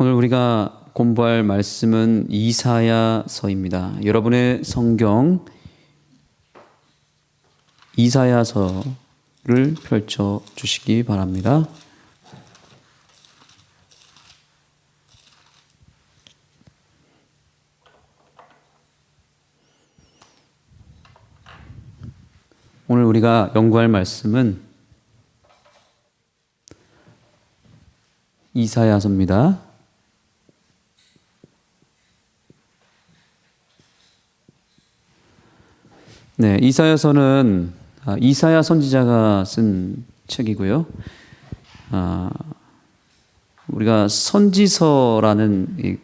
오늘 우리가 공부할 말씀은 이사야서입니다. 여러분의 성경 이사야서를 펼쳐 주시기 바랍니다. 오늘 우리가 연구할 말씀은 이사야서입니다. 네, 이사야서는 이사야 선지자가 쓴 책이고요. 우리가 선지서라는 이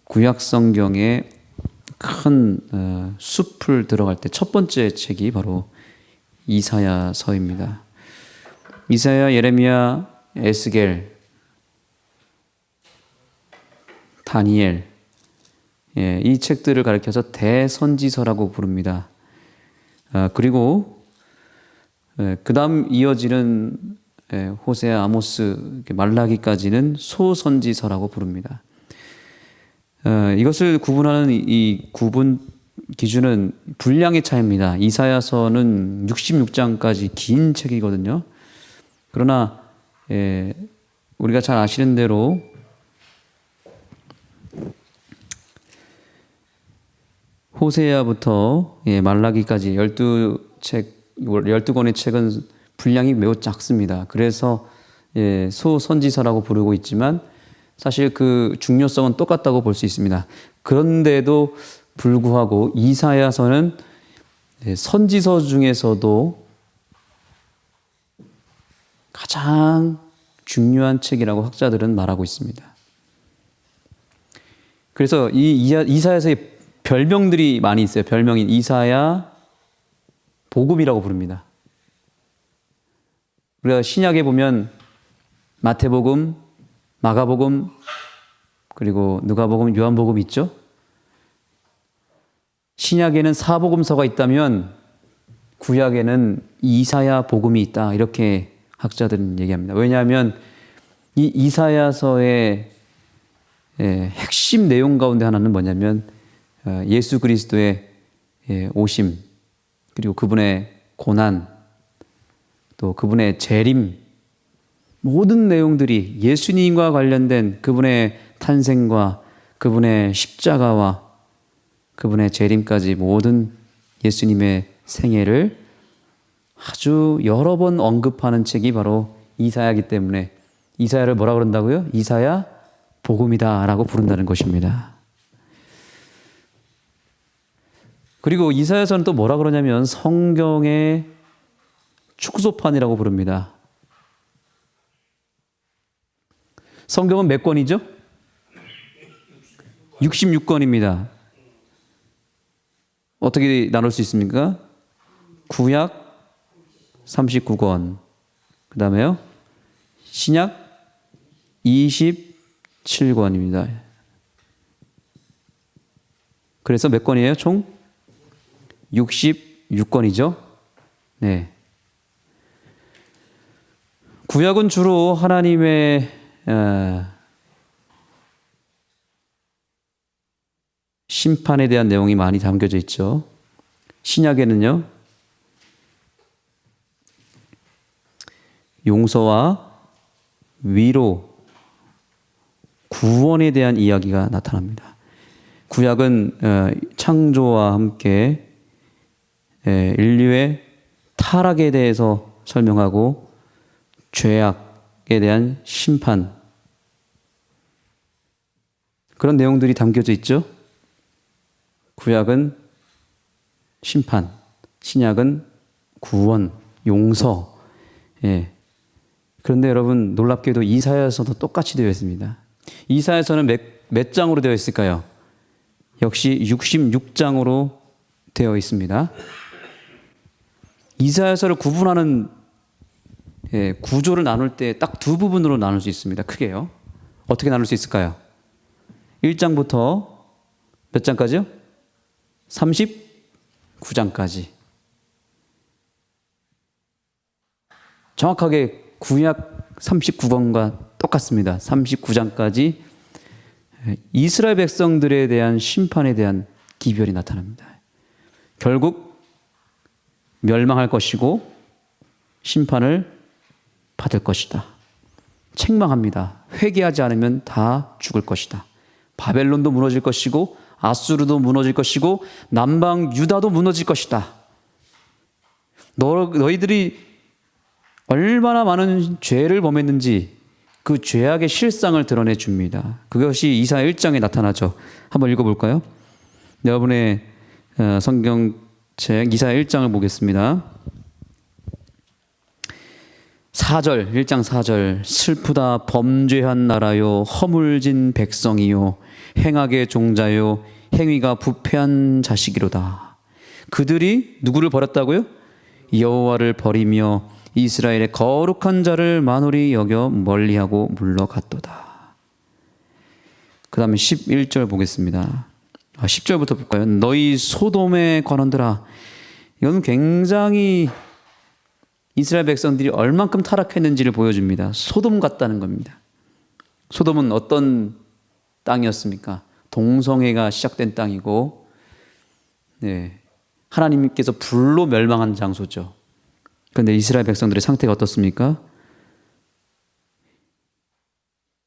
구약 성경의 큰 숲을 들어갈 때 첫 번째 책이 바로 이사야서입니다. 이사야, 예레미야, 에스겔, 다니엘, 이 책들을 가리켜서 대선지서라고 부릅니다. 그리고 그 다음 이어지는 호세아, 아모스, 말라기까지는 소선지서라고 부릅니다. 이것을 구분하는 이 구분 기준은 분량의 차이입니다. 이사야서는 66장까지 긴 책이거든요. 그러나 우리가 잘 아시는 대로 호세아부터 말라기까지 12권의 책은 분량이 매우 작습니다. 그래서 소선지서라고 부르고 있지만 사실 그 중요성은 똑같다고 볼 수 있습니다. 그런데도 불구하고 이사야서는 선지서 중에서도 가장 중요한 책이라고 학자들은 말하고 있습니다. 그래서 이 이사야서의 별명들이 많이 있어요. 별명인 이사야 복음이라고 부릅니다. 우리가 신약에 보면 마태복음, 마가복음, 그리고 누가복음, 요한복음 있죠? 신약에는 사복음서가 있다면 구약에는 이사야 복음이 있다. 이렇게 학자들은 얘기합니다. 왜냐하면 이 이사야서의 핵심 내용 가운데 하나는 뭐냐면 예수 그리스도의 오심, 그리고 그분의 고난, 또 그분의 재림, 모든 내용들이 예수님과 관련된 그분의 탄생과 그분의 십자가와 그분의 재림까지 모든 예수님의 생애를 아주 여러 번 언급하는 책이 바로 이사야이기 때문에 이사야를 뭐라 그런다고요? 이사야 복음이다 라고 부른다는 것입니다. 그리고 이사야서는 또 뭐라 그러냐면 성경의 축소판이라고 부릅니다. 성경은 몇 권이죠? 66권입니다. 어떻게 나눌 수 있습니까? 구약 39권, 그 다음에요 신약 27권입니다. 그래서 몇 권이에요? 총 66권이죠. 네. 구약은 주로 하나님의 심판에 대한 내용이 많이 담겨져 있죠. 신약에는요, 용서와 위로, 구원에 대한 이야기가 나타납니다. 구약은 창조와 함께 인류의 타락에 대해서 설명하고 죄악에 대한 심판, 그런 내용들이 담겨져 있죠. 구약은 심판, 신약은 구원, 용서. 그런데 여러분 놀랍게도 이사야서도 똑같이 되어 있습니다. 이사야서는 몇 장으로 되어 있을까요? 역시 66장으로 되어 있습니다. 이사야서를 구분하는 구조를 나눌 때 딱 두 부분으로 나눌 수 있습니다. 크게요. 어떻게 나눌 수 있을까요? 1장부터 몇 장까지요? 39장까지. 정확하게 구약 39권과 똑같습니다. 39장까지 이스라엘 백성들에 대한 심판에 대한 기별이 나타납니다. 결국 멸망할 것이고 심판을 받을 것이다. 책망합니다. 회개하지 않으면 다 죽을 것이다. 바벨론도 무너질 것이고 아수르도 무너질 것이고 남방 유다도 무너질 것이다. 너희들이 얼마나 많은 죄를 범했는지 그 죄악의 실상을 드러내 줍니다. 그것이 이사야 1장에 나타나죠. 한번 읽어볼까요? 여러분의 성경책 이사야 1장을 보겠습니다. 4절, 1장 4절. 슬프다 범죄한 나라요 허물진 백성이요 행악의 종자요 행위가 부패한 자식이로다. 그들이 누구를 버렸다고요? 여호와를 버리며 이스라엘의 거룩한 자를 만홀히 여겨 멀리하고 물러갔도다. 그 다음에 11절 보겠습니다. 10절부터 볼까요? 너희 소돔의 관원들아. 이건 굉장히 이스라엘 백성들이 얼만큼 타락했는지를 보여줍니다. 소돔 같다는 겁니다. 소돔은 어떤 땅이었습니까? 동성애가 시작된 땅이고, 네, 하나님께서 불로 멸망한 장소죠. 그런데 이스라엘 백성들의 상태가 어떻습니까?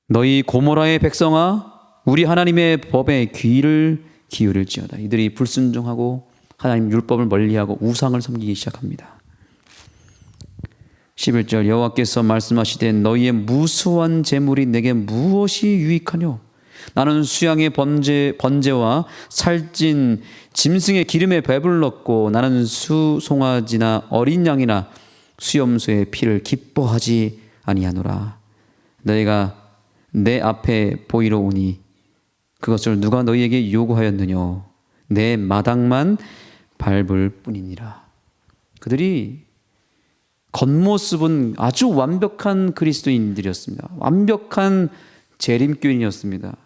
너희 고모라의 백성아, 우리 하나님의 법에 귀를 기울일지어다. 이들이 불순종하고 하나님 율법을 멀리하고 우상을 섬기기 시작합니다. 11절 여호와께서 말씀하시되 너희의 무수한 재물이 내게 무엇이 유익하뇨? 나는 수양의 번제와 살찐 짐승의 기름에 배불렀고 나는 수송아지나 어린 양이나 수염소의 피를 기뻐하지 아니하노라. 너희가 내 앞에 보이러 오니 그것을 누가 너희에게 요구하였느뇨? 내 마당만 밟을 뿐이니라. 그들이 겉모습은 아주 완벽한 그리스도인들이었습니다. 완벽한 재림교인이었습니다.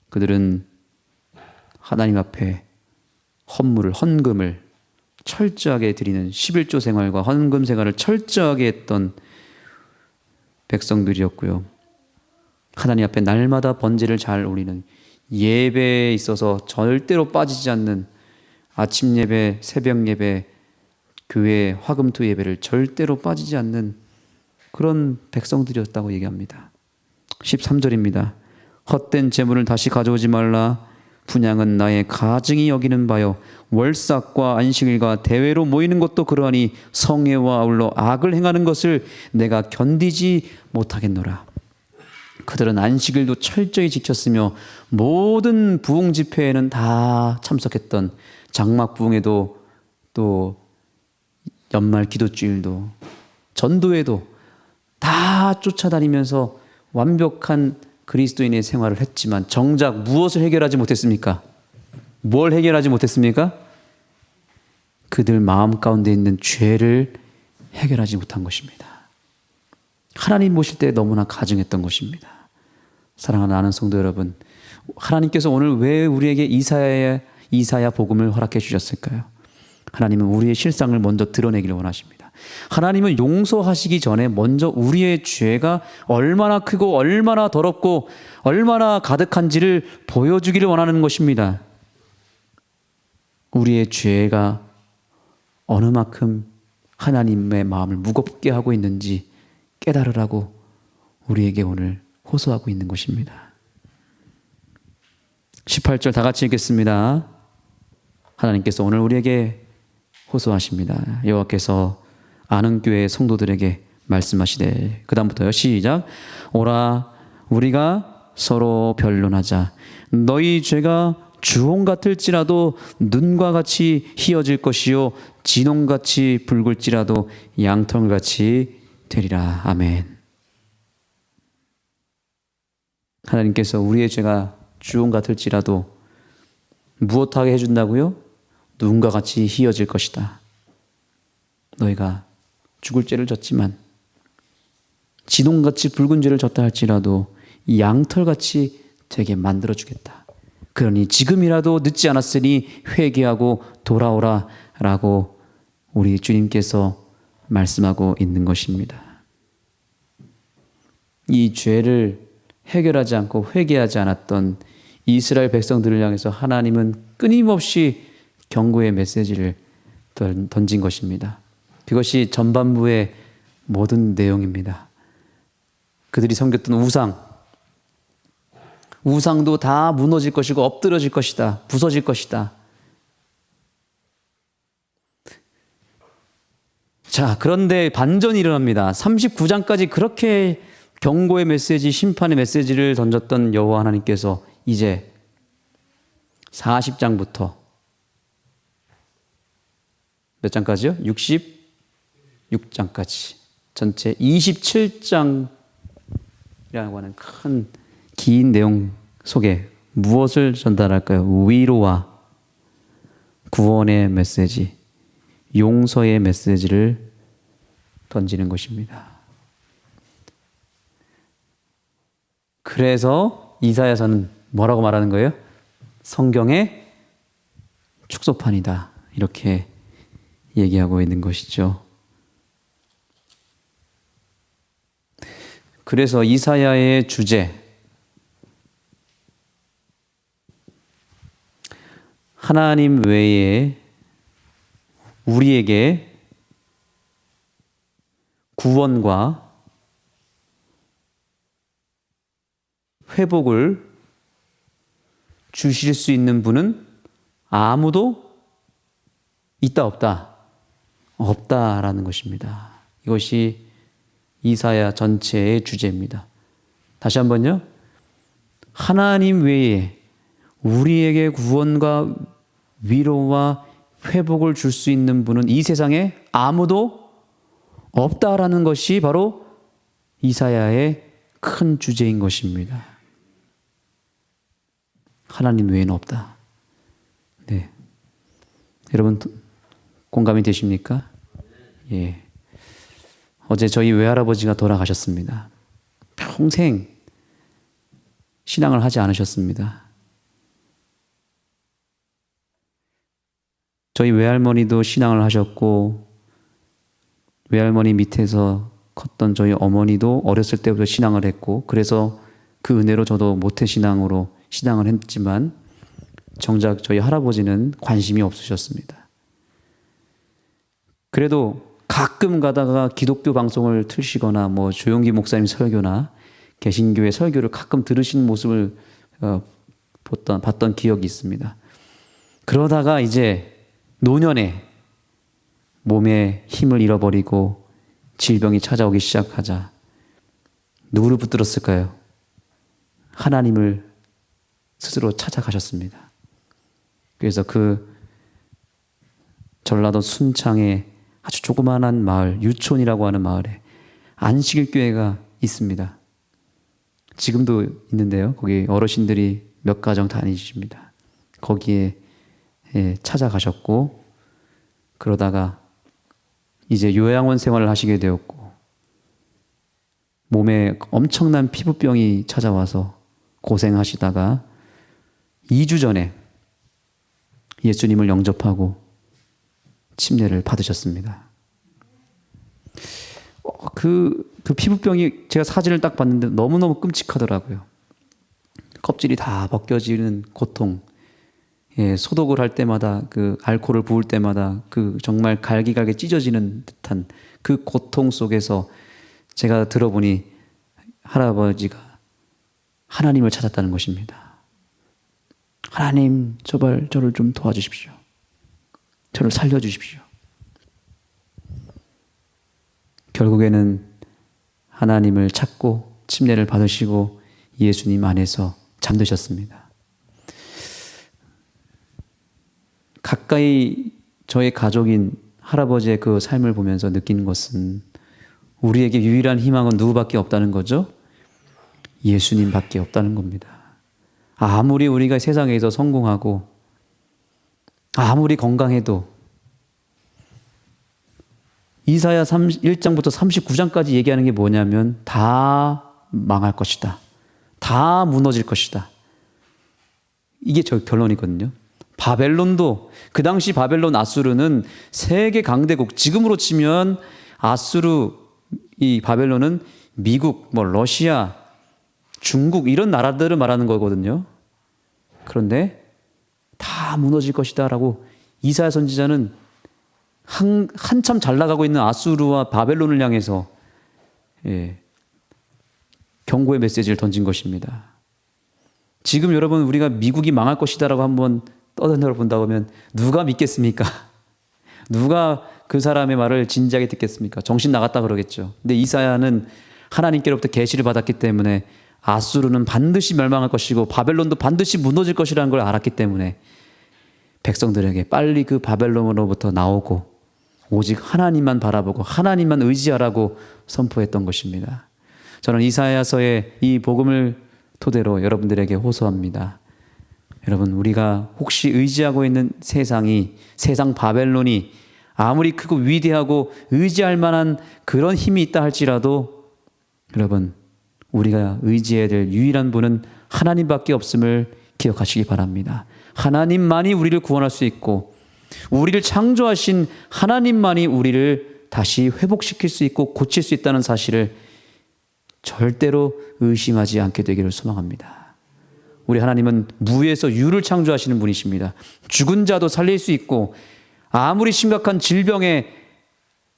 그들은 하나님 앞에 헌금을 철저하게 드리는 11조 생활과 헌금 생활을 철저하게 했던 백성들이었고요. 하나님 앞에 날마다 번제를 잘 올리는, 예배에 있어서 절대로 빠지지 않는 아침 예배, 새벽 예배, 교회 화금투 예배를 절대로 빠지지 않는 그런 백성들이었다고 얘기합니다. 13절입니다. 헛된 재물을 다시 가져오지 말라. 분향은 나의 가증이 여기는 바요 월삭과 안식일과 대회로 모이는 것도 그러하니 성회와 아울러 악을 행하는 것을 내가 견디지 못하겠노라. 그들은 안식일도 철저히 지켰으며 모든 부흥 집회에는 다 참석했던, 장막 부흥에도 또 연말 기도주일도 전도회도 다 쫓아다니면서 완벽한 그리스도인의 생활을 했지만 정작 무엇을 해결하지 못했습니까? 뭘 해결하지 못했습니까? 그들 마음 가운데 있는 죄를 해결하지 못한 것입니다. 하나님 보실 때 너무나 가증했던 것입니다. 사랑하는 아는 성도 여러분, 하나님께서 오늘 왜 우리에게 이사야 복음을 허락해 주셨을까요? 하나님은 우리의 실상을 먼저 드러내기를 원하십니다. 하나님은 용서하시기 전에 먼저 우리의 죄가 얼마나 크고 얼마나 더럽고 얼마나 가득한지를 보여주기를 원하는 것입니다. 우리의 죄가 어느 만큼 하나님의 마음을 무겁게 하고 있는지 깨달으라고 우리에게 오늘 호소하고 있는 것입니다. 18절 다 같이 읽겠습니다. 하나님께서 오늘 우리에게 호소하십니다. 여호와께서 아는 교회 성도들에게 말씀하시되, 그 다음부터요, 시작. 오라 우리가 서로 변론하자. 너희 죄가 주홍 같을지라도 눈과 같이 희어질 것이요 진홍같이 붉을지라도 양털같이 되리라. 아멘. 하나님께서 우리의 죄가 주홍 같을지라도 무엇하게 해준다고요? 눈과 같이 희어질 것이다. 너희가 죽을 죄를 졌지만 진홍같이 붉은 죄를 졌다 할지라도 양털같이 되게 만들어주겠다. 그러니 지금이라도 늦지 않았으니 회개하고 돌아오라 라고 우리 주님께서 말씀하고 있는 것입니다. 이 죄를 해결하지 않고 회개하지 않았던 이스라엘 백성들을 향해서 하나님은 끊임없이 경고의 메시지를 던진 것입니다. 그것이 전반부의 모든 내용입니다. 그들이 섬겼던 우상도 다 무너질 것이고 엎드러질 것이다. 부서질 것이다. 자, 그런데 반전이 일어납니다. 39장까지 그렇게 경고의 메시지, 심판의 메시지를 던졌던 여호와 하나님께서 이제 40장부터 몇 장까지요? 66장까지 전체 27장이라고 하는 큰 긴 내용 속에 무엇을 전달할까요? 위로와 구원의 메시지, 용서의 메시지를 던지는 것입니다. 그래서 이사야서는 뭐라고 말하는 거예요? 성경의 축소판이다. 이렇게 얘기하고 있는 것이죠. 그래서 이사야의 주제, 하나님 외에 우리에게 구원과 회복을 주실 수 있는 분은 아무도 있다 없다? 없다라는 것입니다. 이것이 이사야 전체의 주제입니다. 다시 한번요. 하나님 외에 우리에게 구원과 위로와 회복을 줄 수 있는 분은 이 세상에 아무도 없다라는 것이 바로 이사야의 큰 주제인 것입니다. 하나님 외에는 없다. 네. 여러분 공감이 되십니까? 예. 어제 저희 외할아버지가 돌아가셨습니다. 평생 신앙을 하지 않으셨습니다. 저희 외할머니도 신앙을 하셨고 외할머니 밑에서 컸던 저희 어머니도 어렸을 때부터 신앙을 했고 그래서 그 은혜로 저도 모태신앙으로 신앙을 했지만 정작 저희 할아버지는 관심이 없으셨습니다. 그래도 가끔 가다가 기독교 방송을 틀시거나 뭐 조용기 목사님 설교나 개신교의 설교를 가끔 들으시는 모습을 봤던 기억이 있습니다. 그러다가 이제 노년에 몸에 힘을 잃어버리고 질병이 찾아오기 시작하자 누구를 붙들었을까요? 하나님을 스스로 찾아가셨습니다. 그래서 그 전라도 순창에 아주 조그마한 마을, 유촌이라고 하는 마을에 안식일교회가 있습니다. 지금도 있는데요. 거기 어르신들이 몇 가정 다니십니다. 거기에 찾아가셨고 그러다가 이제 요양원 생활을 하시게 되었고 몸에 엄청난 피부병이 찾아와서 고생하시다가 2주 전에 예수님을 영접하고 침례를 받으셨습니다. 그 피부병이 제가 사진을 딱 봤는데 너무너무 끔찍하더라고요. 껍질이 다 벗겨지는 고통. 예, 소독을 할 때마다 그 알코올을 부을 때마다 그 정말 갈기갈기 찢어지는 듯한 그 고통 속에서 제가 들어보니 할아버지가 하나님을 찾았다는 것입니다. 하나님, 제발 저를 좀 도와주십시오. 저를 살려주십시오. 결국에는 하나님을 찾고 침례를 받으시고 예수님 안에서 잠드셨습니다. 가까이 저의 가족인 할아버지의 그 삶을 보면서 느낀 것은 우리에게 유일한 희망은 누구밖에 없다는 거죠? 예수님밖에 없다는 겁니다. 아무리 우리가 세상에서 성공하고 아무리 건강해도 이사야 1장부터 39장까지 얘기하는 게 뭐냐면 다 망할 것이다. 다 무너질 것이다. 이게 저 결론이거든요. 바벨론도 그 당시 바벨론 아수르는 세계 강대국, 지금으로 치면 아수르 이 바벨론은 미국, 러시아, 중국 이런 나라들을 말하는 거거든요. 그런데 다 무너질 것이다 라고 이사야 선지자는 한참 잘 나가고 있는 아수르와 바벨론을 향해서 경고의 메시지를 던진 것입니다. 지금 여러분 우리가 미국이 망할 것이다 라고 한번 떠들어 본다고 하면 누가 믿겠습니까? 누가 그 사람의 말을 진지하게 듣겠습니까? 정신 나갔다 그러겠죠. 근데 이사야는 하나님께로부터 계시를 받았기 때문에 아수르는 반드시 멸망할 것이고 바벨론도 반드시 무너질 것이라는 걸 알았기 때문에 백성들에게 빨리 그 바벨론으로부터 나오고 오직 하나님만 바라보고 하나님만 의지하라고 선포했던 것입니다. 저는 이사야서의 이 복음을 토대로 여러분들에게 호소합니다. 여러분, 우리가 혹시 의지하고 있는 세상 바벨론이 아무리 크고 위대하고 의지할 만한 그런 힘이 있다 할지라도 여러분, 우리가 의지해야 될 유일한 분은 하나님밖에 없음을 기억하시기 바랍니다. 하나님만이 우리를 구원할 수 있고 우리를 창조하신 하나님만이 우리를 다시 회복시킬 수 있고 고칠 수 있다는 사실을 절대로 의심하지 않게 되기를 소망합니다. 우리 하나님은 무에서 유를 창조하시는 분이십니다. 죽은 자도 살릴 수 있고 아무리 심각한 질병에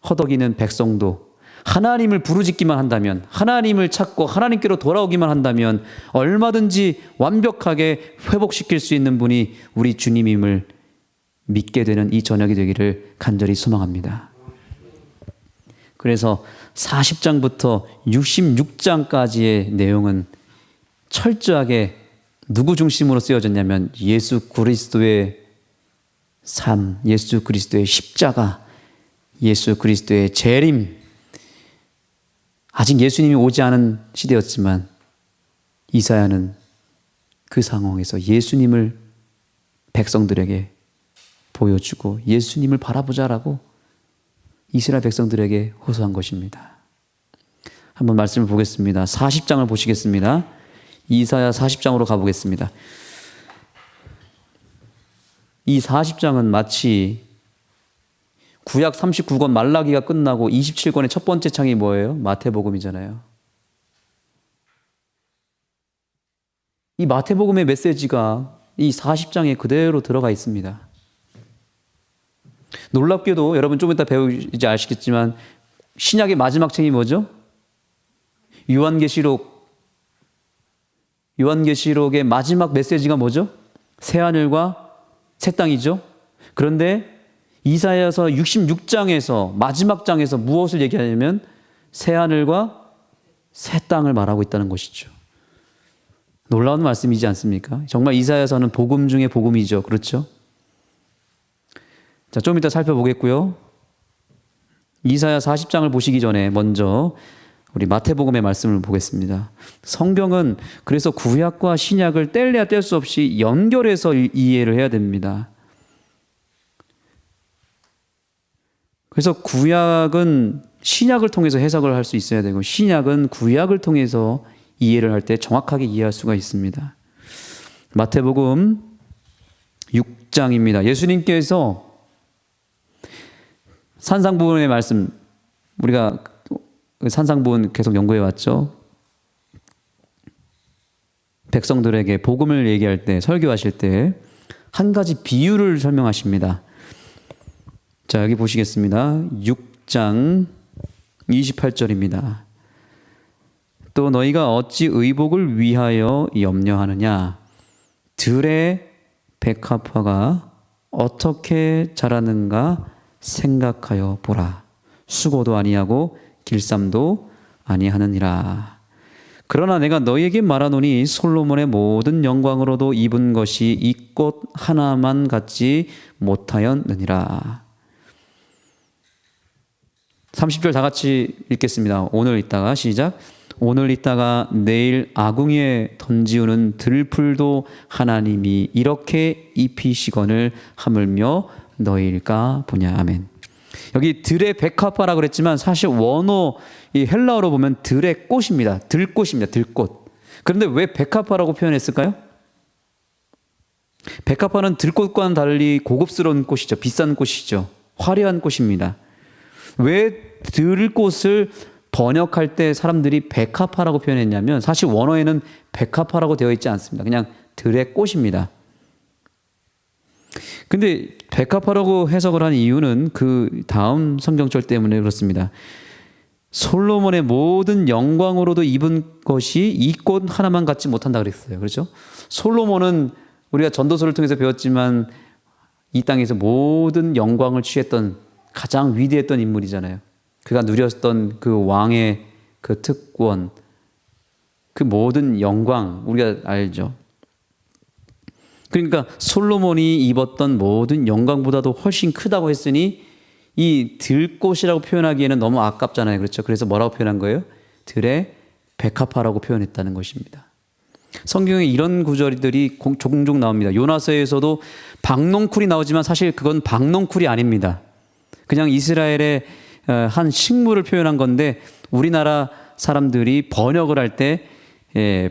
허덕이는 백성도 하나님을 부르짖기만 한다면, 하나님을 찾고 하나님께로 돌아오기만 한다면 얼마든지 완벽하게 회복시킬 수 있는 분이 우리 주님임을 믿게 되는 이 저녁이 되기를 간절히 소망합니다. 그래서 40장부터 66장까지의 내용은 철저하게 누구 중심으로 쓰여졌냐면 예수 그리스도의 삶, 예수 그리스도의 십자가, 예수 그리스도의 재림. 아직 예수님이 오지 않은 시대였지만 이사야는 그 상황에서 예수님을 백성들에게 보여주고 예수님을 바라보자라고 이스라엘 백성들에게 호소한 것입니다. 한번 말씀을 보겠습니다. 40장을 보시겠습니다. 이사야 40장으로 가보겠습니다. 이 40장은 마치 구약 39권 말라기가 끝나고 27권의 첫 번째 창이 뭐예요? 마태복음이잖아요. 이 마태복음의 메시지가 이 40장에 그대로 들어가 있습니다. 놀랍게도 여러분 좀 이따 배우지 아시겠지만 신약의 마지막 책이 뭐죠? 요한계시록의 마지막 메시지가 뭐죠? 새하늘과 새 땅이죠. 그런데 이사야서 66장에서 마지막 장에서 무엇을 얘기하냐면 새하늘과 새 땅을 말하고 있다는 것이죠. 놀라운 말씀이지 않습니까? 정말 이사야서는 복음 중에 복음이죠. 그렇죠? 자, 좀 이따 살펴보겠고요. 이사야 40장을 보시기 전에 먼저 우리 마태복음의 말씀을 보겠습니다. 성경은 그래서 구약과 신약을 뗄래야 뗄 수 없이 연결해서 이해를 해야 됩니다. 그래서 구약은 신약을 통해서 해석을 할 수 있어야 되고 신약은 구약을 통해서 이해를 할 때 정확하게 이해할 수가 있습니다. 마태복음 6장입니다. 예수님께서 산상부훈의 말씀, 우리가 산상부훈 계속 연구해 왔죠. 백성들에게 복음을 얘기할 때, 설교하실 때 한 가지 비유를 설명하십니다. 자, 여기 보시겠습니다. 6장 28절입니다. 또 너희가 어찌 의복을 위하여 염려하느냐? 들의 백합화가 어떻게 자라는가 생각하여 보라. 수고도 아니하고 길쌈도 아니하느니라. 그러나 내가 너희에게 말하노니 솔로몬의 모든 영광으로도 입은 것이 이 꽃 하나만 같지 못하였느니라. 30절 다 같이 읽겠습니다. 오늘 있다가 시작. 오늘 있다가 내일 아궁이에 던지우는 들풀도 하나님이 이렇게 입히시거늘 하물며 너희일까 보냐. 아멘. 여기 들의 백합화라고 그랬지만 사실 원어 이 헬라어로 보면 들의 꽃입니다. 들꽃입니다. 들꽃. 그런데 왜 백합화라고 표현했을까요? 백합화는 들꽃과는 달리 고급스러운 꽃이죠. 비싼 꽃이죠. 화려한 꽃입니다. 왜 들꽃을 번역할 때 사람들이 백합화라고 표현했냐면 사실 원어에는 백합화라고 되어 있지 않습니다. 그냥 들의 꽃입니다. 근데 백합화라고 해석을 한 이유는 그 다음 성경절 때문에 그렇습니다. 솔로몬의 모든 영광으로도 입은 것이 이 꽃 하나만 갖지 못한다 그랬어요. 그렇죠? 솔로몬은 우리가 전도서를 통해서 배웠지만 이 땅에서 모든 영광을 취했던 가장 위대했던 인물이잖아요. 그가 누렸던 그 왕의 그 특권, 그 모든 영광 우리가 알죠. 그러니까 솔로몬이 입었던 모든 영광보다도 훨씬 크다고 했으니 이 들꽃이라고 표현하기에는 너무 아깝잖아요. 그렇죠? 그래서 뭐라고 표현한 거예요? 들의 백합화라고 표현했다는 것입니다. 성경에 이런 구절들이 종종 나옵니다. 요나서에서도 박농쿨이 나오지만 사실 그건 박농쿨이 아닙니다. 그냥 이스라엘의 한 식물을 표현한 건데 우리나라 사람들이 번역을 할 때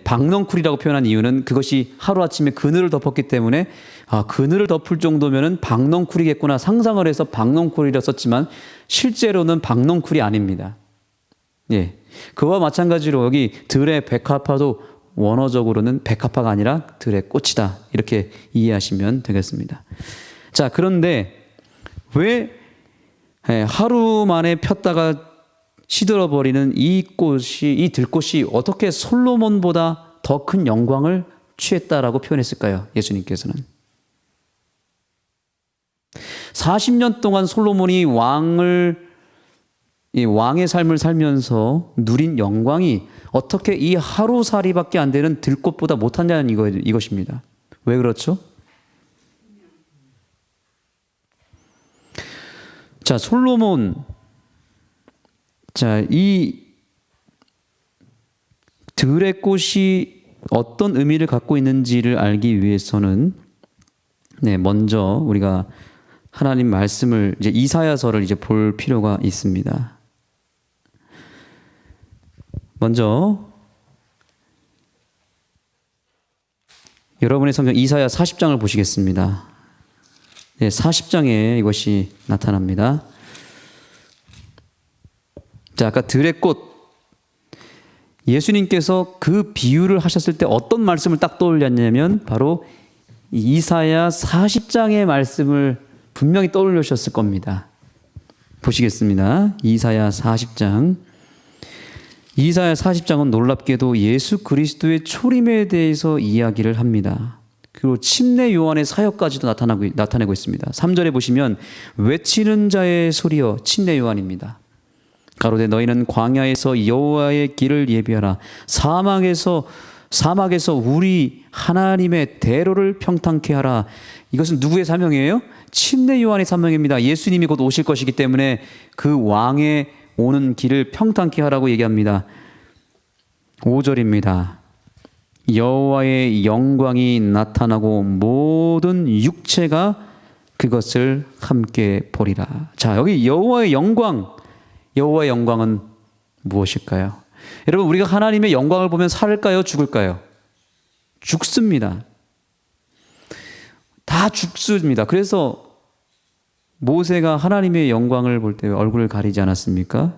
박농쿨이라고 표현한 이유는 그것이 하루아침에 그늘을 덮었기 때문에 그늘을 덮을 정도면은 박농쿨이겠구나 상상을 해서 박농쿨이라 썼지만 실제로는 박농쿨이 아닙니다. 예. 그와 마찬가지로 여기 들의 백합화도 원어적으로는 백합화가 아니라 들의 꽃이다. 이렇게 이해하시면 되겠습니다. 자, 그런데 왜 하루 만에 폈다가 시들어버리는 이 들꽃이 어떻게 솔로몬보다 더 큰 영광을 취했다라고 표현했을까요? 예수님께서는. 40년 동안 솔로몬이 왕의 삶을 살면서 누린 영광이 어떻게 이 하루살이밖에 안 되는 들꽃보다 못하냐는 이것입니다. 왜 그렇죠? 자, 솔로몬. 자, 이 들의 꽃이 어떤 의미를 갖고 있는지를 알기 위해서는 먼저 우리가 하나님 말씀을 이제 이사야서를 이제 볼 필요가 있습니다. 먼저 여러분의 성경 이사야 40장을 보시겠습니다. 40장에 이것이 나타납니다. 자, 아까 들의 꽃 예수님께서 그 비유를 하셨을 때 어떤 말씀을 딱 떠올렸냐면 바로 이사야 40장의 말씀을 분명히 떠올리셨을 겁니다. 보시겠습니다. 이사야 40장. 이사야 40장은 놀랍게도 예수 그리스도의 초림에 대해서 이야기를 합니다. 그리고 침례 요한의 사역까지도 나타내고 있습니다. 3절에 보시면 외치는 자의 소리여 침례 요한입니다. 가로되 너희는 광야에서 여호와의 길을 예비하라. 사막에서 우리 하나님의 대로를 평탄케 하라. 이것은 누구의 사명이에요? 침례 요한의 사명입니다. 예수님이 곧 오실 것이기 때문에 그 왕의 오는 길을 평탄케 하라고 얘기합니다. 5절입니다. 여호와의 영광이 나타나고 모든 육체가 그것을 함께 보리라. 자, 여기 여호와의 영광은 무엇일까요? 여러분, 우리가 하나님의 영광을 보면 살까요? 죽을까요? 죽습니다. 다 죽습니다. 그래서 모세가 하나님의 영광을 볼 때 얼굴을 가리지 않았습니까?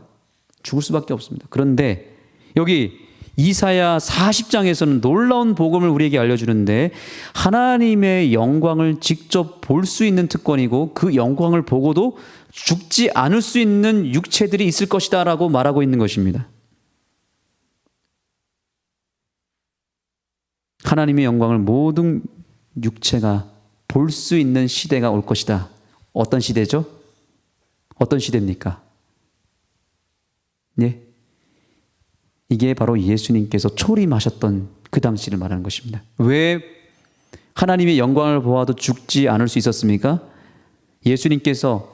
죽을 수밖에 없습니다. 그런데 여기 이사야 40장에서는 놀라운 복음을 우리에게 알려주는데 하나님의 영광을 직접 볼 수 있는 특권이고 그 영광을 보고도 죽지 않을 수 있는 육체들이 있을 것이다 라고 말하고 있는 것입니다. 하나님의 영광을 모든 육체가 볼 수 있는 시대가 올 것이다. 어떤 시대죠? 어떤 시대입니까? 네. 이게 바로 예수님께서 초림하셨던 그 당시를 말하는 것입니다. 왜 하나님의 영광을 보아도 죽지 않을 수 있었습니까? 예수님께서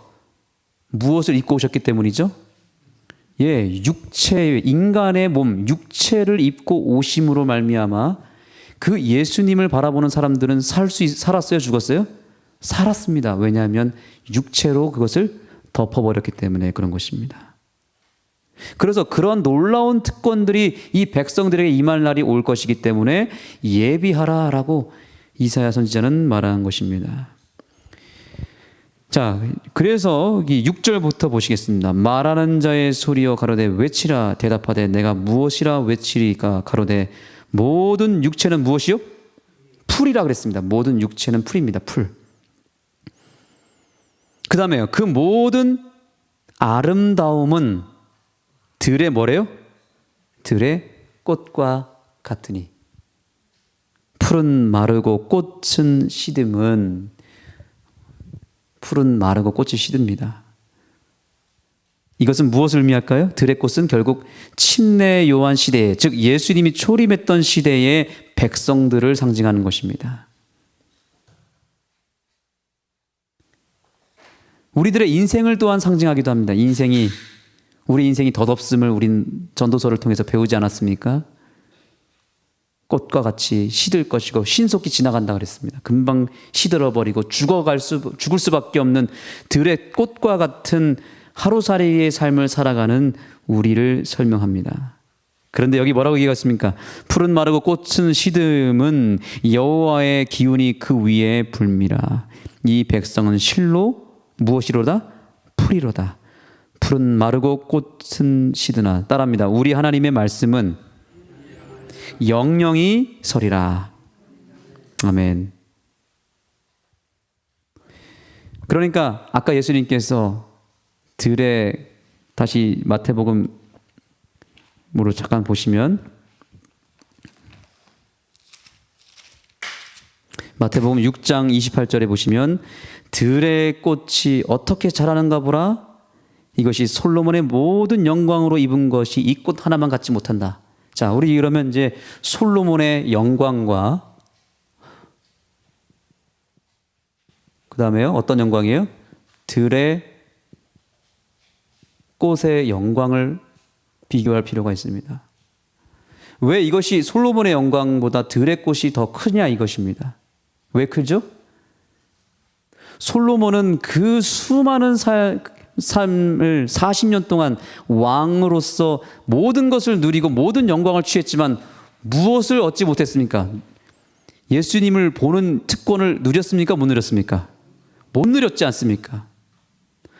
무엇을 입고 오셨기 때문이죠? 인간의 몸, 육체를 입고 오심으로 말미암아 그 예수님을 바라보는 사람들은 살았어요? 죽었어요? 살았습니다. 왜냐하면 육체로 그것을 덮어버렸기 때문에 그런 것입니다. 그래서 그런 놀라운 특권들이 이 백성들에게 임할 날이 올 것이기 때문에 예비하라라고 이사야 선지자는 말한 것입니다. 자, 그래서 이 6절부터 보시겠습니다. 말하는 자의 소리여 가로되 외치라. 대답하되 내가 무엇이라 외치리까. 가로되 모든 육체는 무엇이요? 풀이라 그랬습니다. 모든 육체는 풀입니다. 풀. 그 다음에요. 그 모든 아름다움은 들의 뭐래요? 들의 꽃과 같으니. 풀은 마르고 꽃은 시듬은, 풀은 마르고 꽃이 시듭니다. 이것은 무엇을 의미할까요? 들의 꽃은 결국 침례 요한 시대에, 즉 예수님이 초림했던 시대의 백성들을 상징하는 것입니다. 우리들의 인생을 또한 상징하기도 합니다. 우리 인생이 덧없음을 우린 전도서를 통해서 배우지 않았습니까? 꽃과 같이 시들 것이고 신속히 지나간다 그랬습니다. 금방 시들어버리고 죽을 수밖에 없는 들의 꽃과 같은 하루살이의 삶을 살아가는 우리를 설명합니다. 그런데 여기 뭐라고 얘기했습니까? 풀은 마르고 꽃은 시듬은 여호와의 기운이 그 위에 불미라. 이 백성은 실로 무엇이로다? 풀이로다. 풀은 마르고 꽃은 시드나. 따라합니다. 우리 하나님의 말씀은 영영이 서리라. 아멘. 그러니까 아까 예수님께서 들의, 다시 마태복음으로 잠깐 보시면, 마태복음 6장 28절에 보시면 들의 꽃이 어떻게 자라는가 보라. 이것이 솔로몬의 모든 영광으로 입은 것이 이 꽃 하나만 갖지 못한다. 자, 우리 그러면 이제 솔로몬의 영광과 그 다음에요. 어떤 영광이에요? 들의 꽃의 영광을 비교할 필요가 있습니다. 왜 이것이 솔로몬의 영광보다 들의 꽃이 더 크냐 이것입니다. 왜 크죠? 솔로몬은 그 수많은 삶을 40년 동안 왕으로서 모든 것을 누리고 모든 영광을 취했지만 무엇을 얻지 못했습니까? 예수님을 보는 특권을 누렸습니까? 못 누렸습니까? 못 누렸지 않습니까?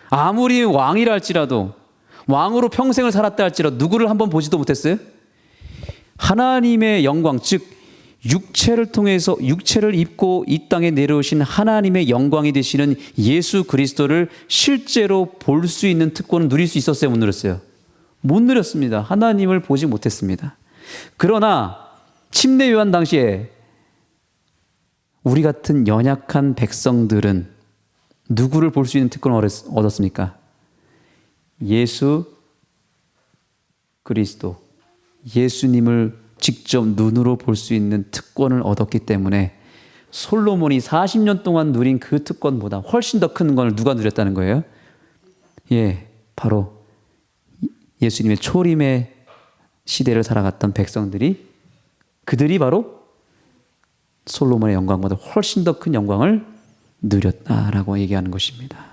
아무리 왕이라 할지라도, 왕으로 평생을 살았다 할지라도 누구를 한번 보지도 못했어요? 하나님의 영광, 즉 육체를 통해서, 육체를 입고 이 땅에 내려오신 하나님의 영광이 되시는 예수 그리스도를 실제로 볼 수 있는 특권을 누릴 수 있었어요? 못 누렸어요? 못 누렸습니다. 하나님을 보지 못했습니다. 그러나 침례 요한 당시에 우리 같은 연약한 백성들은 누구를 볼 수 있는 특권을 얻었습니까? 예수 그리스도, 예수님을 직접 눈으로 볼 수 있는 특권을 얻었기 때문에 솔로몬이 40년 동안 누린 그 특권보다 훨씬 더 큰 걸 누가 누렸다는 거예요? 예, 바로 예수님의 초림의 시대를 살아갔던 백성들이, 그들이 바로 솔로몬의 영광보다 훨씬 더 큰 영광을 누렸다라고 얘기하는 것입니다.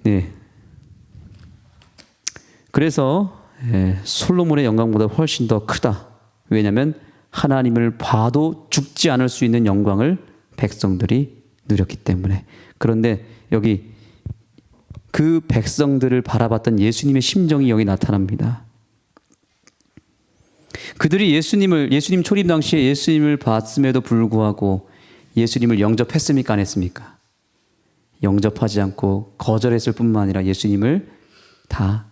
네. 그래서 솔로몬의 영광보다 훨씬 더 크다. 왜냐하면 하나님을 봐도 죽지 않을 수 있는 영광을 백성들이 누렸기 때문에. 그런데 여기 그 백성들을 바라봤던 예수님의 심정이 여기 나타납니다. 그들이 예수님 초림 당시에 예수님을 봤음에도 불구하고 예수님을 영접했습니까? 안 했습니까? 영접하지 않고 거절했을 뿐만 아니라 예수님을 다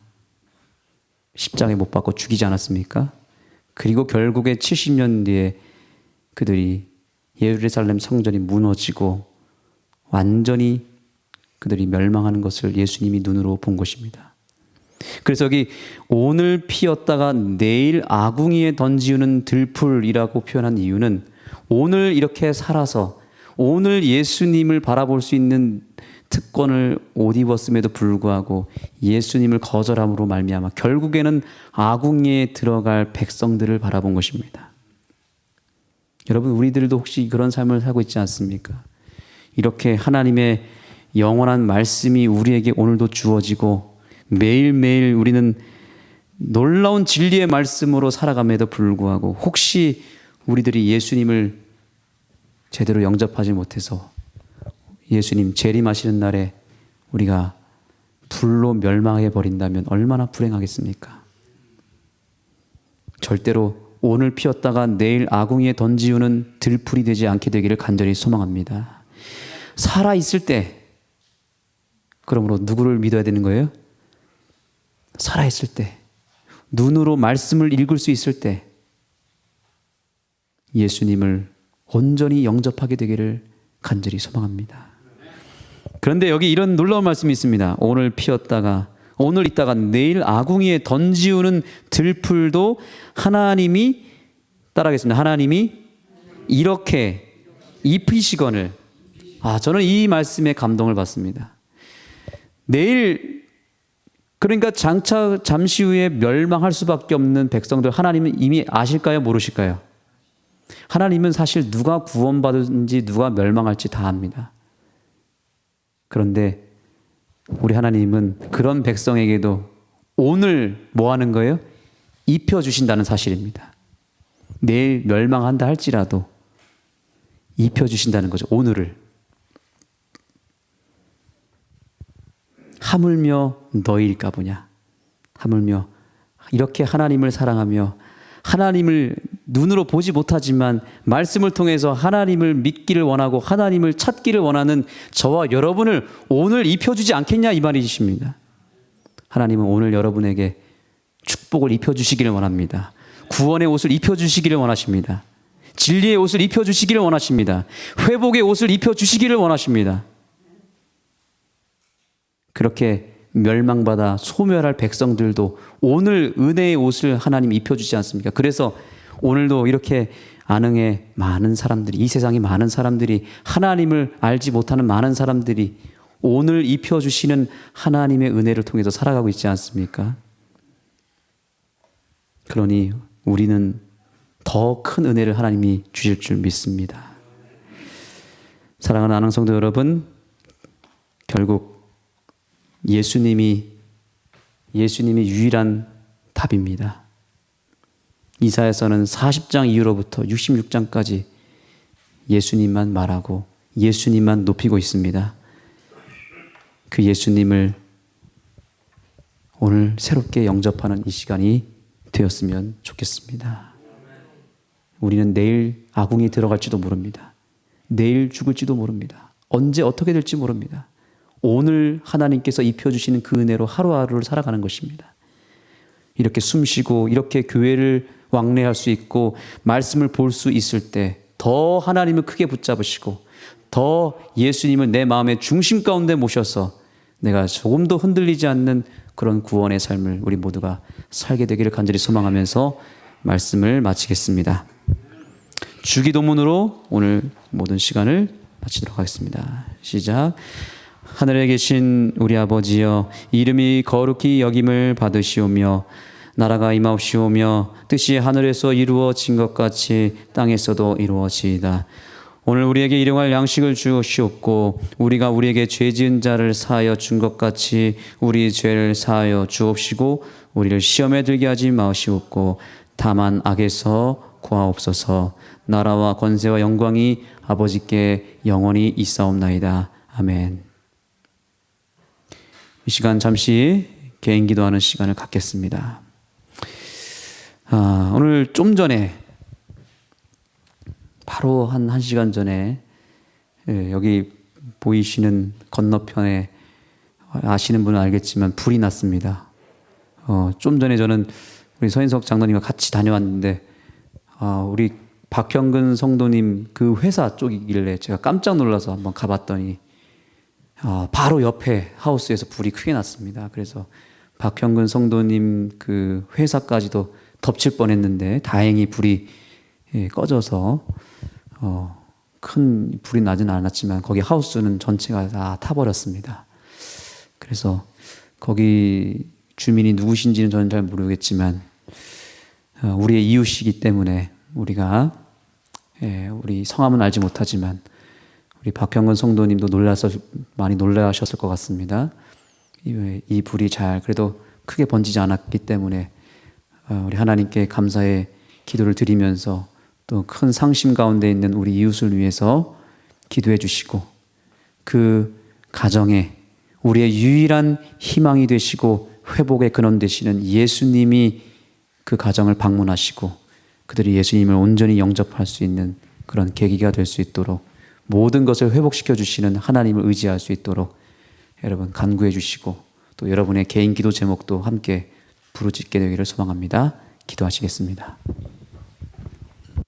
십자가에 못 박고 죽이지 않았습니까? 그리고 결국에 70년 뒤에 그들이 예루살렘 성전이 무너지고 완전히 그들이 멸망하는 것을 예수님이 눈으로 본 것입니다. 그래서 여기 오늘 피었다가 내일 아궁이에 던지우는 들풀이라고 표현한 이유는 오늘 이렇게 살아서 오늘 예수님을 바라볼 수 있는 특권을 옷 입었음에도 불구하고 예수님을 거절함으로 말미암아 결국에는 아궁이에 들어갈 백성들을 바라본 것입니다. 여러분, 우리들도 혹시 그런 삶을 살고 있지 않습니까? 이렇게 하나님의 영원한 말씀이 우리에게 오늘도 주어지고 매일매일 우리는 놀라운 진리의 말씀으로 살아감에도 불구하고 혹시 우리들이 예수님을 제대로 영접하지 못해서 예수님 재림하시는 날에 우리가 불로 멸망해 버린다면 얼마나 불행하겠습니까? 절대로 오늘 피었다가 내일 아궁이에 던지우는 들풀이 되지 않게 되기를 간절히 소망합니다. 살아있을 때, 그러므로 누구를 믿어야 되는 거예요? 살아있을 때, 눈으로 말씀을 읽을 수 있을 때 예수님을 온전히 영접하게 되기를 간절히 소망합니다. 그런데 여기 이런 놀라운 말씀이 있습니다. 오늘 피었다가 오늘 있다가 내일 아궁이에 던지우는 들풀도 하나님이, 따라하겠습니다. 하나님이 이렇게 입히시거늘. 저는 이 말씀에 감동을 받습니다. 내일, 그러니까 장차 잠시 후에 멸망할 수밖에 없는 백성들 하나님은 이미 아실까요? 모르실까요? 하나님은 사실 누가 구원받은지 누가 멸망할지 다 압니다. 그런데 우리 하나님은 그런 백성에게도 오늘 뭐 하는 거예요? 입혀주신다는 사실입니다. 내일 멸망한다 할지라도 입혀주신다는 거죠. 오늘을. 하물며 너희일까 보냐. 하물며 이렇게 하나님을 사랑하며 하나님을 눈으로 보지 못하지만 말씀을 통해서 하나님을 믿기를 원하고 하나님을 찾기를 원하는 저와 여러분을 오늘 입혀주지 않겠냐 이 말이십니다. 하나님은 오늘 여러분에게 축복을 입혀주시기를 원합니다. 구원의 옷을 입혀주시기를 원하십니다. 진리의 옷을 입혀주시기를 원하십니다. 회복의 옷을 입혀주시기를 원하십니다. 그렇게 멸망받아 소멸할 백성들도 오늘 은혜의 옷을 하나님 입혀주지 않습니까? 그래서 오늘도 이렇게 안흥에 많은 사람들이, 이 세상에 많은 사람들이, 하나님을 알지 못하는 많은 사람들이 오늘 입혀주시는 하나님의 은혜를 통해서 살아가고 있지 않습니까? 그러니 우리는 더 큰 은혜를 하나님이 주실 줄 믿습니다. 사랑하는 안흥 성도 여러분, 결국 예수님이 유일한 답입니다. 이사야서는 40장 이후로부터 66장까지 예수님만 말하고 예수님만 높이고 있습니다. 그 예수님을 오늘 새롭게 영접하는 이 시간이 되었으면 좋겠습니다. 우리는 내일 아궁이에 들어갈지도 모릅니다. 내일 죽을지도 모릅니다. 언제 어떻게 될지 모릅니다. 오늘 하나님께서 입혀주시는 그 은혜로 하루하루를 살아가는 것입니다. 이렇게 숨쉬고 이렇게 교회를 왕래할 수 있고 말씀을 볼 수 있을 때 더 하나님을 크게 붙잡으시고 더 예수님을 내 마음의 중심 가운데 모셔서 내가 조금도 흔들리지 않는 그런 구원의 삶을 우리 모두가 살게 되기를 간절히 소망하면서 말씀을 마치겠습니다. 주기도문으로 오늘 모든 시간을 마치도록 하겠습니다. 시작. 하늘에 계신 우리 아버지여, 이름이 거룩히 여김을 받으시오며 나라가 임하옵시오며 뜻이 하늘에서 이루어진 것 같이 땅에서도 이루어지이다. 오늘 우리에게 일용할 양식을 주시옵고 우리가 우리에게 죄 지은 자를 사하여 준 것 같이 우리 죄를 사하여 주옵시고 우리를 시험에 들게 하지 마시옵고 다만 악에서 구하옵소서. 나라와 권세와 영광이 아버지께 영원히 있사옵나이다. 아멘. 이 시간 잠시 개인 기도하는 시간을 갖겠습니다. 오늘 좀 전에 바로 한 1시간 전에 여기 보이시는 건너편에 아시는 분은 알겠지만 불이 났습니다. 좀 전에 저는 우리 서인석 장로님과 같이 다녀왔는데 우리 박형근 성도님 그 회사 쪽이길래 제가 깜짝 놀라서 한번 가봤더니 바로 옆에 하우스에서 불이 크게 났습니다. 그래서 박형근 성도님 그 회사까지도 덮칠 뻔했는데 다행히 불이 꺼져서 큰 불이 나지는 않았지만 거기 하우스는 전체가 다 타버렸습니다. 그래서 거기 주민이 누구신지는 저는 잘 모르겠지만 우리의 이웃이기 때문에 우리가 우리 성함은 알지 못하지만 우리 박형근 성도님도 많이 놀라셨을 것 같습니다. 이 불이 잘 그래도 크게 번지지 않았기 때문에 우리 하나님께 감사의 기도를 드리면서 또 큰 상심 가운데 있는 우리 이웃을 위해서 기도해 주시고 그 가정에 우리의 유일한 희망이 되시고 회복의 근원 되시는 예수님이 그 가정을 방문하시고 그들이 예수님을 온전히 영접할 수 있는 그런 계기가 될 수 있도록 모든 것을 회복시켜 주시는 하나님을 의지할 수 있도록 여러분 간구해 주시고 또 여러분의 개인 기도 제목도 함께 부르짖게 되기를 소망합니다. 기도하시겠습니다.